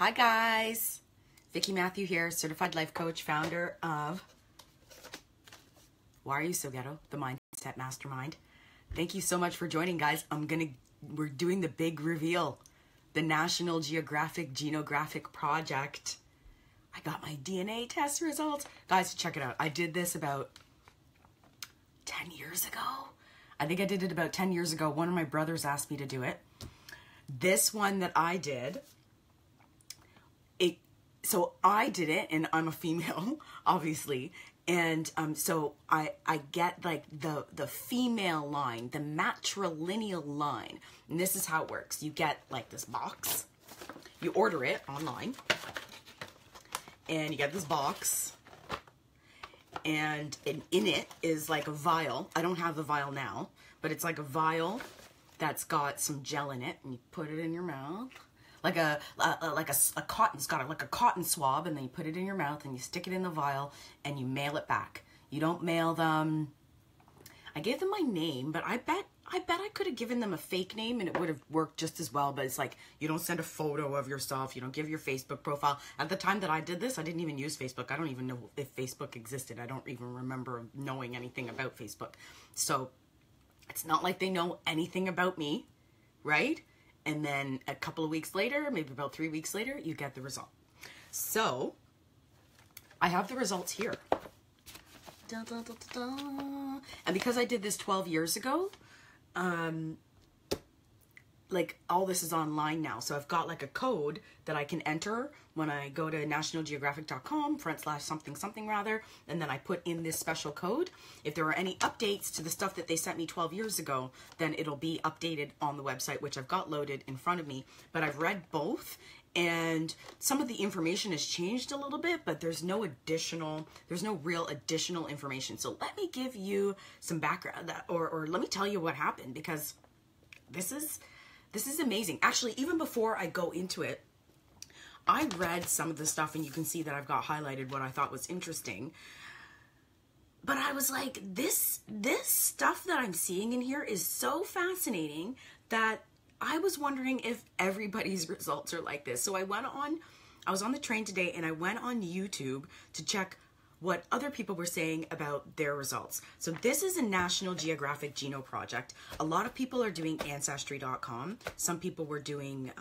Hi guys, Vicki Matthew here, certified life coach, founder of Why Are You So Ghetto? The Mindset Mastermind. Thank you so much for joining, guys. We're doing the big reveal, the National Geographic Genographic project. I got my DNA test results. Guys, check it out. I did this about 10 years ago. I think I did it about 10 years ago. One of my brothers asked me to do it. This one that I did, so I did it, and I'm a female, obviously, and so I get like the female line, the matrilineal line, and this is how it works. You get like this box, you order it online, and you get this box, and in it is like a vial. I don't have the vial now, but it's like a vial that's got some gel in it, and you put it in your mouth. Like a cotton, it's got like a cotton swab, and then you put it in your mouth and you stick it in the vial and you mail it back. You don't mail them. I gave them my name, but I bet I could have given them a fake name and it would have worked just as well. But it's like, you don't send a photo of yourself. You don't give your Facebook profile. At the time that I did this, I didn't even use Facebook. I don't even know if Facebook existed. I don't even remember knowing anything about Facebook. So it's not like they know anything about me, right? And then a couple of weeks later, maybe about 3 weeks later, you get the result. So I have the results here. Da, da, da, da, da. And because I did this 12 years ago, like all this is online now. So I've got like a code that I can enter when I go to nationalgeographic.com/something rather, and then I put in this special code. If there are any updates to the stuff that they sent me 12 years ago, then it'll be updated on the website, which I've got loaded in front of me. But I've read both, and some of the information has changed a little bit, but there's no real additional information. So let me give you some background, or let me tell you what happened, because this is amazing. Actually, even before I go into it, I read some of the stuff, and you can see that I've got highlighted what I thought was interesting. But I was like, this stuff that I'm seeing in here is so fascinating that I was wondering if everybody's results are like this. So I was on the train today, and I went on YouTube to check what other people were saying about their results. So this is a National Geographic Geno project. A lot of people are doing Ancestry.com. Some people were doing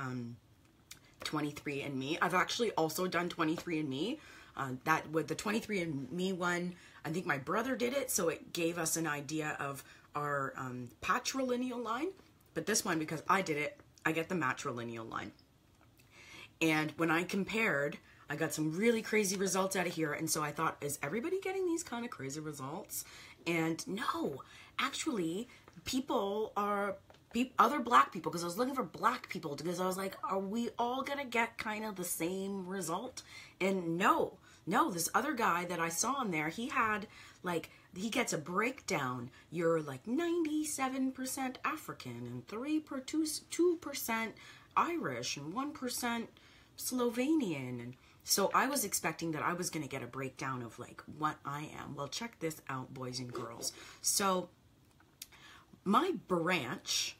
23andMe. I've actually also done 23andMe. That with the 23andMe one, I think my brother did it, so it gave us an idea of our patrilineal line. But this one, because I did it, I get the matrilineal line. And when I compared, I got some really crazy results out of here, and so I thought, is everybody getting these kind of crazy results? And no, actually, other black people, because I was looking for black people, because I was like, are we all gonna get kind of the same result? And no, this other guy that I saw in there, he gets a breakdown. You're like 97% African, and 2% Irish, and 1% Slovenian. And so I was expecting that I was going to get a breakdown of like what I am. Well, check this out, boys and girls. So my branch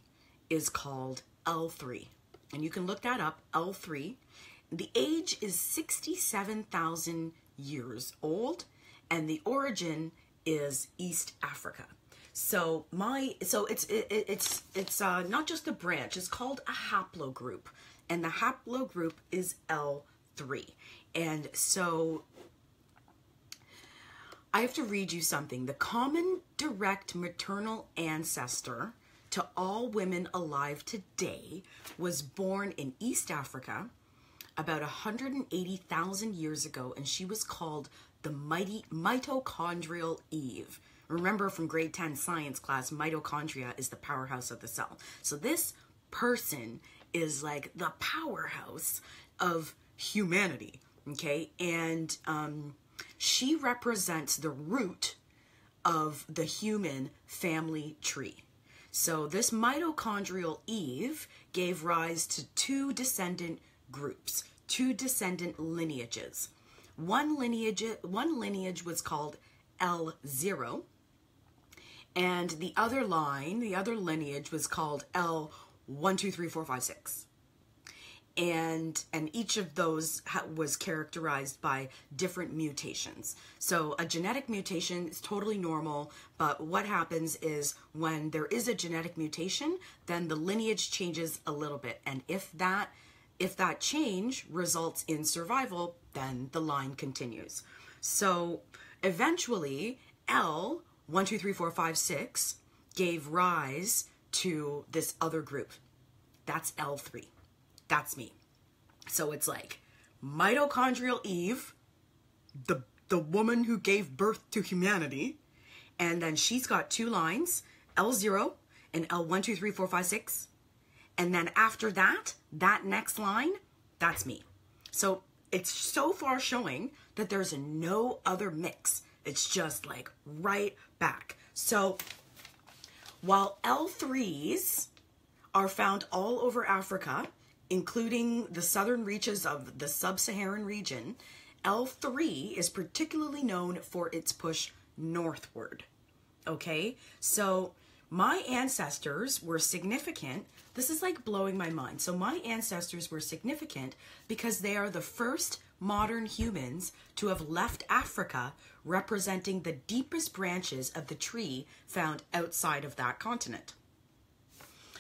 is called L3, and you can look that up, L3. The age is 67,000 years old, and the origin is East Africa. So it's not just a branch, it's called a haplogroup, and the haplogroup is L3. And so I have to read you something. The common direct maternal ancestor to all women alive today was born in East Africa about 180,000 years ago, and she was called the mitochondrial Eve. Remember from grade 10 science class, mitochondria is the powerhouse of the cell. So this person is like the powerhouse of humanity, okay? And she represents the root of the human family tree. So this mitochondrial Eve gave rise to two descendant groups, two descendant lineages. One lineage was called L0, and the other lineage was called L1, 2, 3, 4, 5, 6. and each of those was characterized by different mutations. So a genetic mutation is totally normal, but what happens is when there is a genetic mutation, then the lineage changes a little bit, and if that change results in survival, then the line continues. So eventually L 1 2 3 4 5 6 gave rise to this other group. That's L3. That's me. So it's like mitochondrial Eve, the woman who gave birth to humanity, and then she's got two lines, L0 and L1, 2, 3, 4, 5, 6. And then after that next line, that's me. So it's so far showing that there's no other mix. It's just like right back. So while L3s are found all over Africa, including the southern reaches of the sub-Saharan region, L3 is particularly known for its push northward. Okay, so my ancestors were significant. This is like blowing my mind. So my ancestors were significant because they are the first modern humans to have left Africa, representing the deepest branches of the tree found outside of that continent.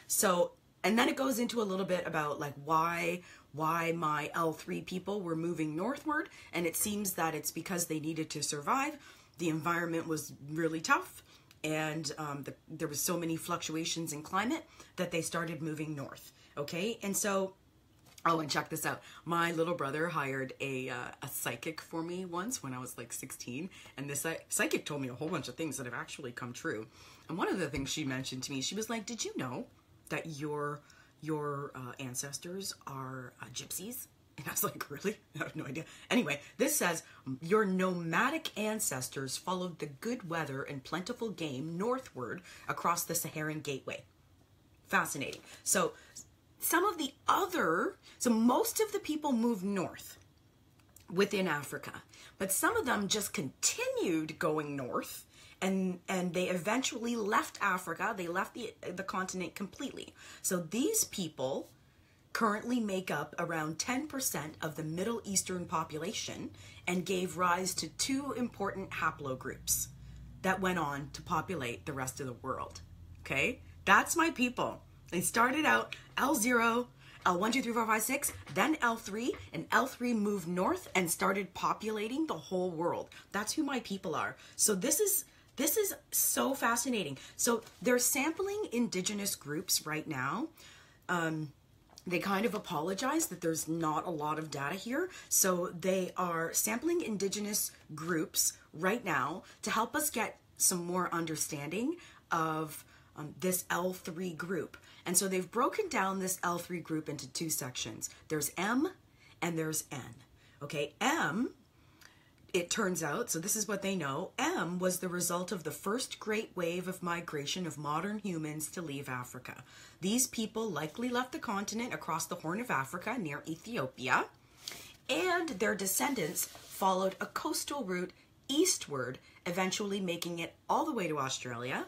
So, and then it goes into a little bit about like why my L3 people were moving northward, and it seems that it's because they needed to survive. The environment was really tough, and there was so many fluctuations in climate that they started moving north. Okay, and so, oh, and check this out. My little brother hired a psychic for me once when I was like 16, and this psychic told me a whole bunch of things that have actually come true. And one of the things she mentioned to me, she was like, "Did you know that your ancestors are gypsies?" And I was like, really? I have no idea. Anyway, this says, your nomadic ancestors followed the good weather and plentiful game northward across the Saharan Gateway. Fascinating. So most of the people moved north within Africa, but some of them just continued going north, and they eventually left Africa. They left the continent completely. So these people currently make up around 10% of the Middle Eastern population and gave rise to two important haplogroups that went on to populate the rest of the world. Okay? That's my people. They started out L0, L1, 2, 3, 4, 5, 6, then L3, and L3 moved north and started populating the whole world. That's who my people are. So this is so fascinating. So they're sampling indigenous groups right now. They kind of apologize that there's not a lot of data here. So they are sampling indigenous groups right now to help us get some more understanding of this L3 group. And so they've broken down this L3 group into two sections. There's M and there's N. Okay, M, it turns out, so this is what they know, M was the result of the first great wave of migration of modern humans to leave Africa. These people likely left the continent across the Horn of Africa near Ethiopia, and their descendants followed a coastal route eastward, eventually making it all the way to Australia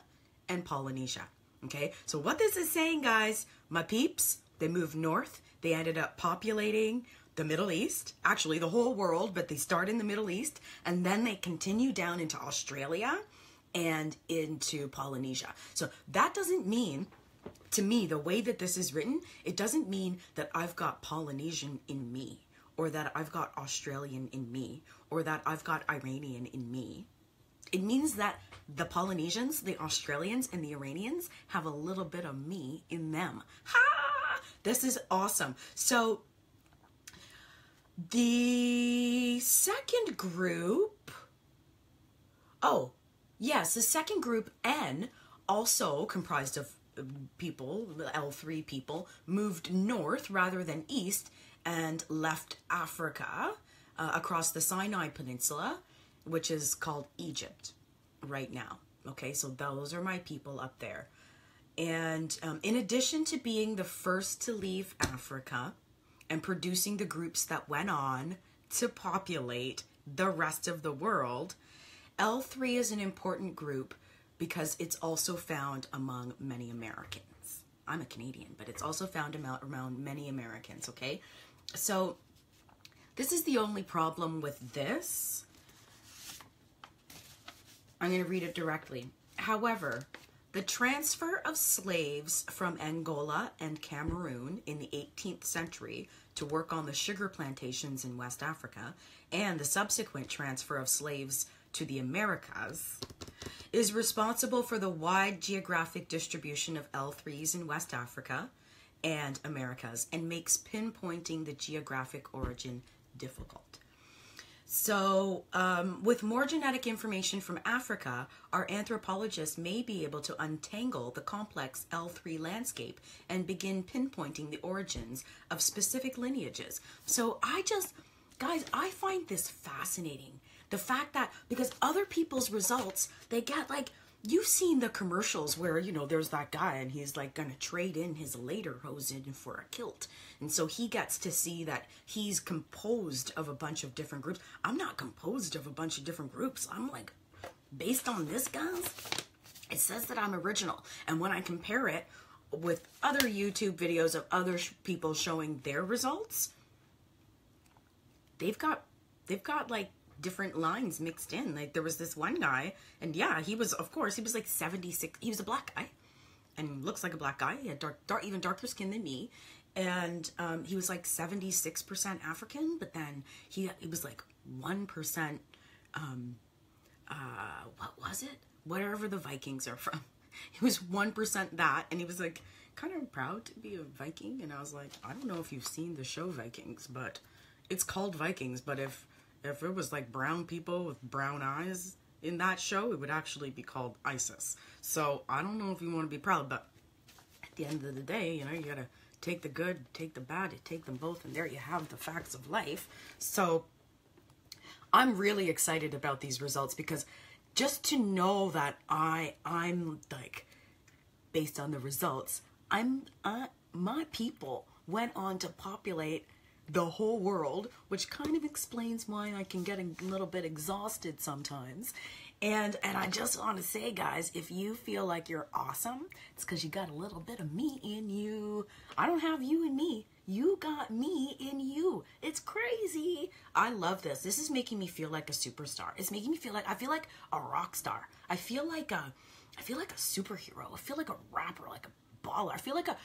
and Polynesia. Okay, so what this is saying, guys, my peeps, they moved north, they ended up populating the Middle East, actually the whole world, but they start in the Middle East, and then they continue down into Australia and into Polynesia. So that doesn't mean, to me, the way that this is written, it doesn't mean that I've got Polynesian in me, or that I've got Australian in me, or that I've got Iranian in me. It means that the Polynesians, the Australians, and the Iranians have a little bit of me in them. Ha! This is awesome. So the second group, oh, yes, the second group, N, also comprised of people, L3 people, moved north rather than east and left Africa across the Sinai Peninsula, which is called Egypt right now. Okay, so those are my people up there. And in addition to being the first to leave Africa and producing the groups that went on to populate the rest of the world, L3 is an important group because it's also found among many Americans. I'm a Canadian, but it's also found around many Americans, okay? So this is the only problem with this. I'm going to read it directly. However, the transfer of slaves from Angola and Cameroon in the 18th century to work on the sugar plantations in West Africa, and the subsequent transfer of slaves to the Americas, is responsible for the wide geographic distribution of L3s in West Africa and Americas, and makes pinpointing the geographic origin difficult. So with more genetic information from Africa, our anthropologists may be able to untangle the complex L3 landscape and begin pinpointing the origins of specific lineages. So guys, I find this fascinating. The fact that, because other people's results, they get like, you've seen the commercials where, you know, there's that guy and he's like gonna trade in his lederhosen for a kilt. And so he gets to see that he's composed of a bunch of different groups. I'm not composed of a bunch of different groups. I'm like, based on this, guys, it says that I'm original. And when I compare it with other YouTube videos of other people showing their results, they've got like different lines mixed in. Like there was this one guy, and yeah, he was, of course, he was like 76. He was a black guy and looks like a black guy. He had even darker skin than me. And he was like 76% African, but then he was like 1%, what was it? Wherever the Vikings are from. He was 1% that, and he was like kind of proud to be a Viking. And I was like, I don't know if you've seen the show Vikings, but it's called Vikings. But if it was like brown people with brown eyes in that show, it would actually be called ISIS. So I don't know if you want to be proud, but at the end of the day, you know, you gotta take the good, take the bad, you take them both, and there you have the facts of life. So I'm really excited about these results, because just to know that I'm like, based on the results, my people went on to populate the whole world, which kind of explains why I can get a little bit exhausted sometimes. And I just want to say, guys, if you feel like you're awesome, it's because you got a little bit of me in you. I don't have you in me. You got me in you. It's crazy. I love this. This is making me feel like a superstar. It's making me feel like, I feel like a rock star. I feel like a superhero. I feel like a rapper, like a baller. I feel like a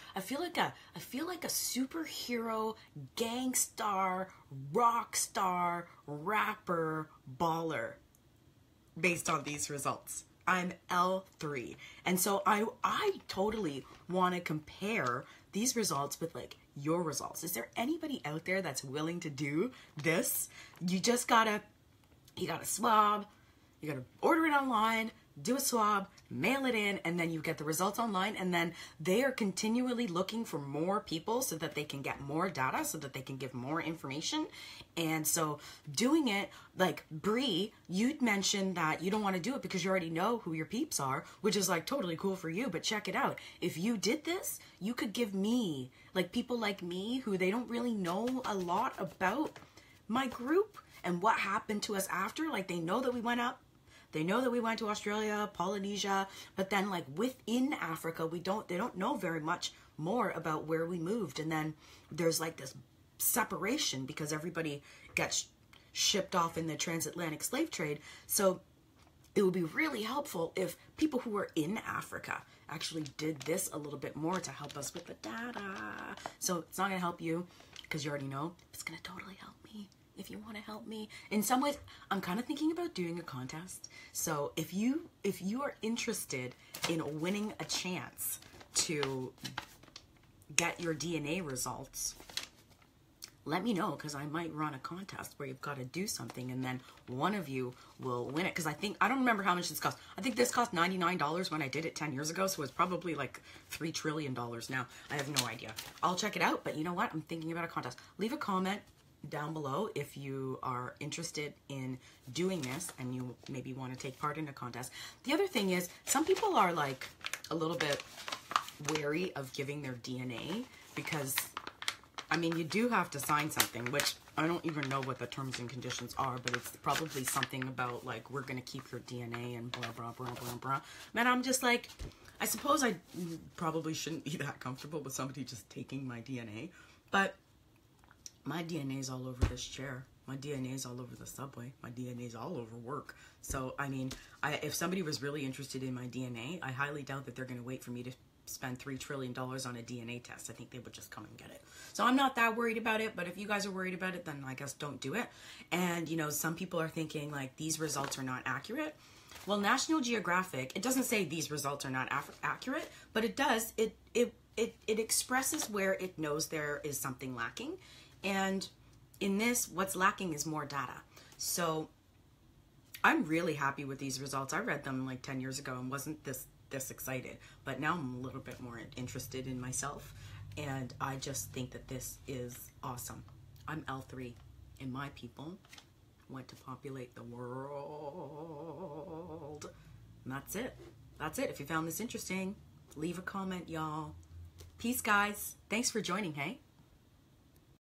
superhero, gangstar, rock star, rapper, baller based on these results. I'm L3. And so I totally want to compare these results with like your results. Is there anybody out there that's willing to do this? You gotta swab, you gotta order it online, do a swab, mail it in, and then you get the results online. And then they are continually looking for more people so that they can get more data, so that they can give more information. And so doing it, like Bree, you'd mentioned that you don't want to do it because you already know who your peeps are, which is like totally cool for you. But check it out. If you did this, you could give me, like people like me who they don't really know a lot about my group and what happened to us after. Like they know that we went up. They know that we went to Australia, Polynesia, but then like within Africa, they don't know very much more about where we moved. And then there's like this separation because everybody gets shipped off in the transatlantic slave trade. So it would be really helpful if people who are in Africa actually did this a little bit more to help us with the data. So it's not gonna help you because you already know. It's gonna totally help me. If you want to help me in some ways, I'm kind of thinking about doing a contest. So if you are interested in winning a chance to get your DNA results, let me know, because I might run a contest where you've got to do something and then one of you will win it. Because I don't remember how much this cost. I think this cost $99 when I did it 10 years ago. So it's probably like $3 trillion now. I have no idea. I'll check it out. But you know what? I'm thinking about a contest. Leave a comment down below if you are interested in doing this and you maybe want to take part in a contest. The other thing is, some people are like a little bit wary of giving their DNA because I mean, you do have to sign something, which I don't even know what the terms and conditions are, but it's probably something about, like, we're going to keep your DNA and blah, blah, blah, blah, blah. Man, I'm just like, I suppose I probably shouldn't be that comfortable with somebody just taking my DNA, but my DNA is all over this chair. My DNA is all over the subway. My DNA is all over work. So, I mean, if somebody was really interested in my DNA, I highly doubt that they're going to wait for me to spend $3 trillion on a DNA test. I think they would just come and get it. So I'm not that worried about it, but if you guys are worried about it, then I guess don't do it. And, you know, some people are thinking, like, these results are not accurate. Well, National Geographic, it doesn't say these results are not accurate, but it does. It expresses where it knows there is something lacking. And in this, what's lacking is more data. So I'm really happy with these results. I read them like 10 years ago and wasn't this excited, but now I'm a little bit more interested in myself, and I just think that this is awesome. I'm L3, and my people want to populate the world. And that's it. That's it. If you found this interesting, leave a comment, y'all. Peace, guys. Thanks for joining, hey?